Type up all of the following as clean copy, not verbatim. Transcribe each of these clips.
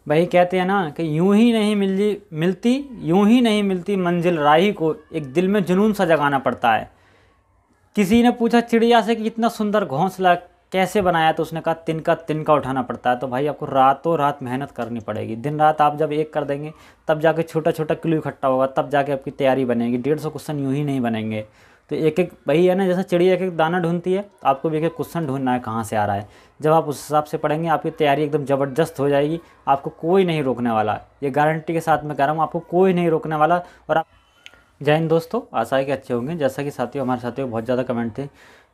भाई कहते हैं ना कि यूं ही नहीं मिलती मंजिल राही को, एक दिल में जुनून सा जगाना पड़ता है। किसी ने पूछा चिड़िया से कि इतना सुंदर घोंसला कैसे बनाया, तो उसने कहा तिनका उठाना पड़ता है। तो भाई आपको रातों रात मेहनत करनी पड़ेगी। दिन रात आप जब एक कर देंगे तब जाके छोटा छोटा क्लू इकट्ठा होगा, तब जाके आपकी तैयारी बनेगी। 150 क्वेश्चन यूं ही नहीं बनेंगे। तो एक एक वही है ना, जैसे चिड़िया एक एक दाना ढूंढती है, तो आपको भी एक एक क्वेश्चन ढूंढना है कहाँ से आ रहा है। जब आप उस हिसाब से पढ़ेंगे आपकी तैयारी एकदम ज़बरदस्त हो जाएगी। आपको कोई नहीं रोकने वाला, ये गारंटी के साथ मैं कह रहा हूँ, आपको कोई नहीं रोकने वाला। और आप जय हिंद दोस्तों, आशा है कि अच्छे होंगे। जैसा कि साथियों हमारे साथियों को बहुत ज़्यादा कमेंट थे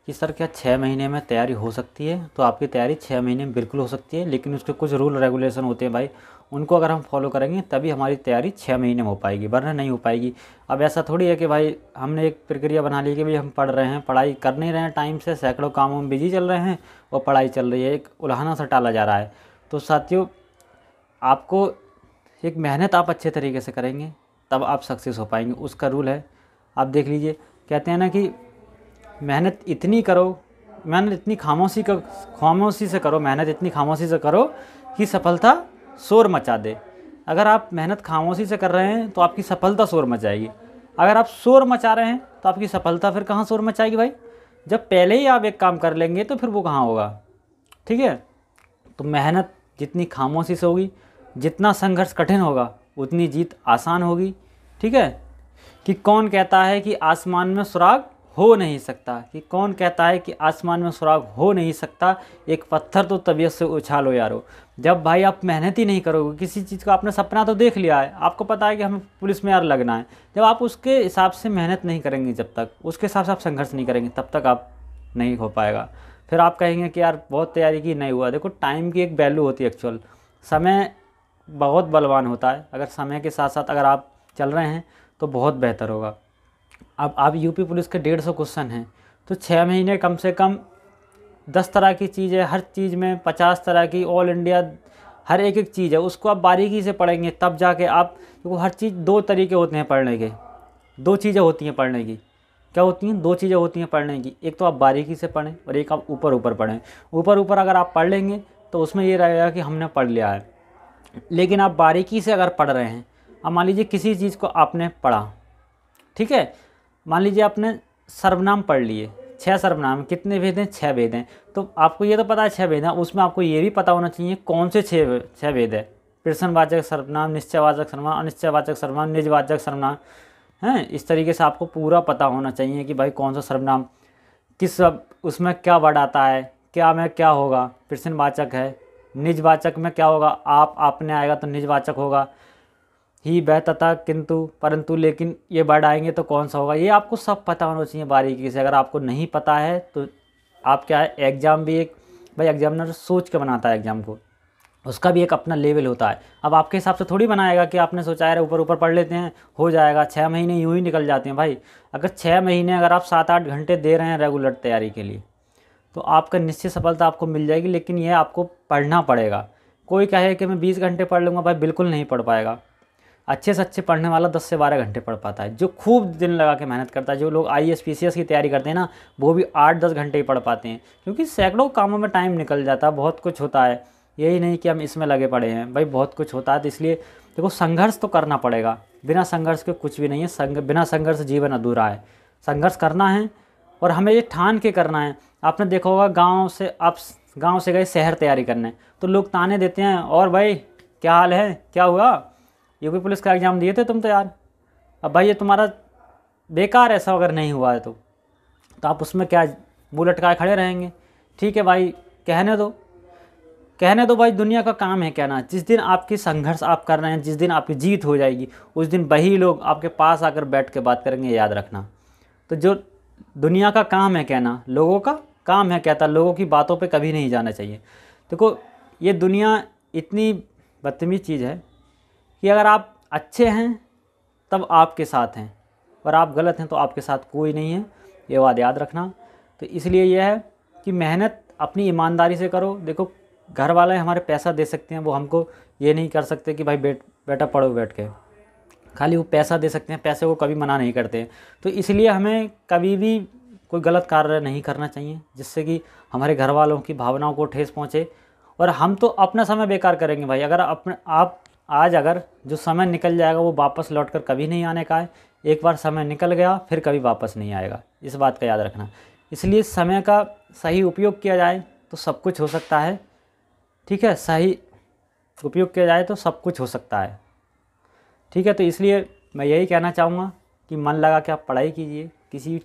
कि सर क्या 6 महीने में तैयारी हो सकती है? तो आपकी तैयारी 6 महीने में बिल्कुल हो सकती है, लेकिन उसके कुछ रूल रेगुलेशन होते हैं भाई, उनको अगर हम फॉलो करेंगे तभी हमारी तैयारी 6 महीने में हो पाएगी, वरना नहीं हो पाएगी। अब ऐसा थोड़ी है कि भाई हमने एक प्रक्रिया बना ली कि भाई हम पढ़ रहे हैं, पढ़ाई कर नहीं रहे हैं टाइम से, सैकड़ों कामों में बिजी चल रहे हैं और पढ़ाई चल रही है, एक उलाहना सा टाला जा रहा है। तो साथियों आपको एक मेहनत आप अच्छे तरीके से करेंगे तब आप सक्सेस हो पाएंगे, उसका रूल है। आप देख लीजिए, कहते हैं ना कि मेहनत इतनी खामोशी से करो, मेहनत इतनी खामोशी से करो कि सफलता शोर मचा दे। अगर आप मेहनत खामोशी से कर रहे हैं तो आपकी सफलता शोर मचाएगी। अगर आप शोर मचा रहे हैं तो आपकी सफलता फिर कहाँ शोर मचाएगी भाई? जब पहले ही आप एक काम कर लेंगे तो फिर वो कहाँ होगा? ठीक है, तो मेहनत जितनी खामोशी से होगी, जितना संघर्ष कठिन होगा, उतनी जीत आसान होगी। ठीक है, कि कौन कहता है कि आसमान में सुराग हो नहीं सकता, कि कौन कहता है कि आसमान में सुराग हो नहीं सकता, एक पत्थर तो तबीयत से उछालो यारो। जब भाई आप मेहनत ही नहीं करोगे, किसी चीज़ का आपने सपना तो देख लिया है, आपको पता है कि हमें पुलिस में यार लगना है, जब आप उसके हिसाब से मेहनत नहीं करेंगे, जब तक उसके हिसाब से आप संघर्ष नहीं करेंगे, तब तक आप नहीं हो पाएगा। फिर आप कहेंगे कि यार बहुत तैयारी की, नहीं हुआ। देखो टाइम की एक वैल्यू होती है एक्चुअल, समय बहुत बलवान होता है। अगर समय के साथ साथ अगर आप चल रहे हैं तो बहुत बेहतर होगा। अब आप यूपी पुलिस के 150 क्वेश्चन हैं, तो 6 महीने कम से कम 10 तरह की चीज़ है, हर चीज़ में 50 तरह की, ऑल इंडिया हर एक एक चीज़ है, उसको आप बारीकी से पढ़ेंगे तब जाके आप। देखो हर चीज़ 2 तरीके होते हैं पढ़ने के, 2 चीज़ें होती हैं पढ़ने की। क्या होती हैं? 2 चीज़ें होती हैं पढ़ने की, एक तो आप बारीकी से पढ़ें और एक आप ऊपर ऊपर पढ़ें। ऊपर ऊपर अगर आप पढ़ लेंगे तो उसमें ये रहेगा कि हमने पढ़ लिया है, लेकिन आप बारीकी से अगर पढ़ रहे हैं, अब मान लीजिए किसी चीज़ को आपने पढ़ा, ठीक है, मान लीजिए आपने सर्वनाम पढ़ लिए, 6 सर्वनाम, कितने भेद हैं? 6 भेद हैं। तो आपको ये तो पता है 6 भेद हैं, उसमें आपको ये भी पता होना चाहिए कौन से 6 भेद है। प्रश्नवाचक सर्वनाम, निश्चयवाचक सर्वनाम, अनिश्चयवाचक सर्वनाम, निजवाचक सर्वनाम हैं। इस तरीके से आपको पूरा पता होना चाहिए कि भाई कौन सा सर्वनाम किस उसमें क्या वर्ड आता है, क्या में क्या होगा, प्रश्नवाचक है। निजवाचक में क्या होगा? आप, आपने आएगा तो निजवाचक होगा। ही, वह, तथा, किंतु, परंतु, लेकिन ये वर्ड आएंगे तो कौन सा होगा? ये आपको सब पता होना चाहिए बारीकी से। अगर आपको नहीं पता है तो आप क्या है, एग्ज़ाम भी एक भाई एग्जामिनर सोच के बनाता है एग्ज़ाम को, उसका भी एक अपना लेवल होता है। अब आपके हिसाब से थोड़ी बनाएगा कि आपने सोचा है ऊपर ऊपर पढ़ लेते हैं हो जाएगा। 6 महीने यूँ ही निकल जाते हैं भाई। अगर 6 महीने अगर आप 7-8 घंटे दे रहे हैं रेगुलर तैयारी के लिए, तो आपका निश्चित सफलता आपको मिल जाएगी। लेकिन ये आपको पढ़ना पड़ेगा। कोई कहे कि मैं 20 घंटे पढ़ लूँगा, भाई बिल्कुल नहीं पढ़ पाएगा। अच्छे से अच्छे पढ़ने वाला 10 से 12 घंटे पढ़ पाता है, जो खूब दिन लगा के मेहनत करता है। जो लोग IAS PCS की तैयारी करते हैं ना, वो भी 8-10 घंटे ही पढ़ पाते हैं, क्योंकि सैकड़ों कामों में टाइम निकल जाता है, बहुत कुछ होता है। यही नहीं कि हम इसमें लगे पड़े हैं, भाई बहुत कुछ होता है। तो इसलिए देखो संघर्ष तो करना पड़ेगा, बिना संघर्ष के कुछ भी नहीं है। बिना संघर्ष जीवन अधूरा है। संघर्ष करना है और हमें ये ठान के करना है। आपने देखा होगा आप गाँव से गए शहर तैयारी करने, तो लोग ताने देते हैं, और भाई क्या हाल है, क्या हुआ, यूपी पुलिस का एग्ज़ाम दिए थे तुम तो यार, अब भाई ये तुम्हारा बेकार, ऐसा अगर नहीं हुआ है तो आप उसमें क्या मुँह लटकाए खड़े रहेंगे? ठीक है भाई, कहने दो भाई, दुनिया का काम है कहना। जिस दिन आपकी संघर्ष आप कर रहे हैं, जिस दिन आपकी जीत हो जाएगी, उस दिन वही लोग आपके पास आकर बैठ के बात करेंगे, याद रखना। तो जो दुनिया का काम है कहना, लोगों का काम है कहता, लोगों की बातों पे कभी नहीं जाना चाहिए। देखो ये दुनिया इतनी बदतमीज़ चीज़ है कि अगर आप अच्छे हैं तब आपके साथ हैं, और आप गलत हैं तो आपके साथ कोई नहीं है, ये बात याद रखना। तो इसलिए यह है कि मेहनत अपनी ईमानदारी से करो। देखो घर वाले हमारे पैसा दे सकते हैं, वो हमको ये नहीं कर सकते कि भाई बेटा पढ़ो बैठ के, खाली वो पैसा दे सकते हैं, पैसे को कभी मना नहीं करते। तो इसलिए हमें कभी भी कोई गलत कार्य नहीं करना चाहिए जिससे कि हमारे घर वालों की भावनाओं को ठेस पहुँचे। और हम तो अपना समय बेकार करेंगे भाई। अगर आप आज अगर जो समय निकल जाएगा वो वापस लौट कर कभी नहीं आने का है। एक बार समय निकल गया फिर कभी वापस नहीं आएगा, इस बात का याद रखना। इसलिए समय का सही उपयोग किया जाए तो सब कुछ हो सकता है, ठीक है। सही उपयोग किया जाए तो सब कुछ हो सकता है, ठीक है। तो इसलिए मैं यही कहना चाहूँगा कि मन लगा के आप पढ़ाई कीजिए, किसी भी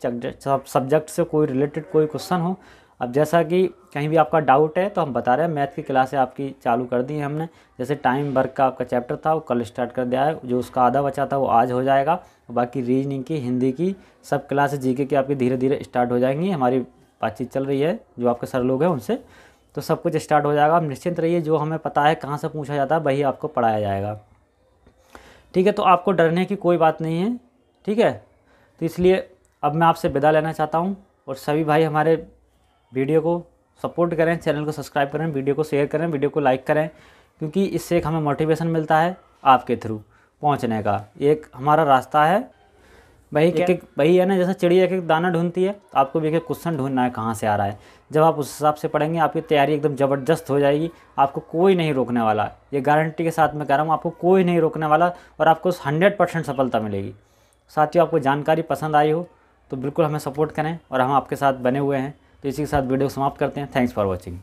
सब्जेक्ट से कोई रिलेटेड कोई क्वेश्चन हो। अब जैसा कि कहीं भी आपका डाउट है तो हम बता रहे हैं, मैथ की क्लासें आपकी चालू कर दी है हमने। जैसे टाइम वर्क का आपका चैप्टर था वो कल स्टार्ट कर दिया है, जो उसका आधा बचा था वो आज हो जाएगा। बाकी रीजनिंग की, हिंदी की सब क्लासेस, जीके की आपकी धीरे धीरे स्टार्ट हो जाएंगी। हमारी बातचीत चल रही है जो आपके सर लोग हैं उनसे, तो सब कुछ स्टार्ट हो जाएगा। आप निश्चिंत रहिए, जो हमें पता है कहाँ से पूछा जाता है वही आपको पढ़ाया जाएगा, ठीक है। तो आपको डरने की कोई बात नहीं है, ठीक है। तो इसलिए अब मैं आपसे विदा लेना चाहता हूँ, और सभी भाई हमारे वीडियो को सपोर्ट करें, चैनल को सब्सक्राइब करें, वीडियो को शेयर करें, वीडियो को लाइक करें, क्योंकि इससे एक हमें मोटिवेशन मिलता है आपके थ्रू पहुंचने का। एक हमारा रास्ता है वही है ना, जैसे चिड़िया एक एक दाना ढूंढती है, तो आपको भी एक एक क्वेश्चन ढूंढना है कहाँ से आ रहा है। जब आप उस हिसाब से पढ़ेंगे आपकी तैयारी एकदम ज़बरदस्त हो जाएगी, आपको कोई नहीं रोकने वाला। ये गारंटी के साथ मैं कह रहा हूँ, आपको कोई नहीं रोकने वाला, और आपको 100% सफलता मिलेगी। साथियों, आपको जानकारी पसंद आई हो तो बिल्कुल हमें सपोर्ट करें, और हम आपके साथ बने हुए हैं। तो इसी के साथ वीडियो समाप्त करते हैं। Thanks for watching.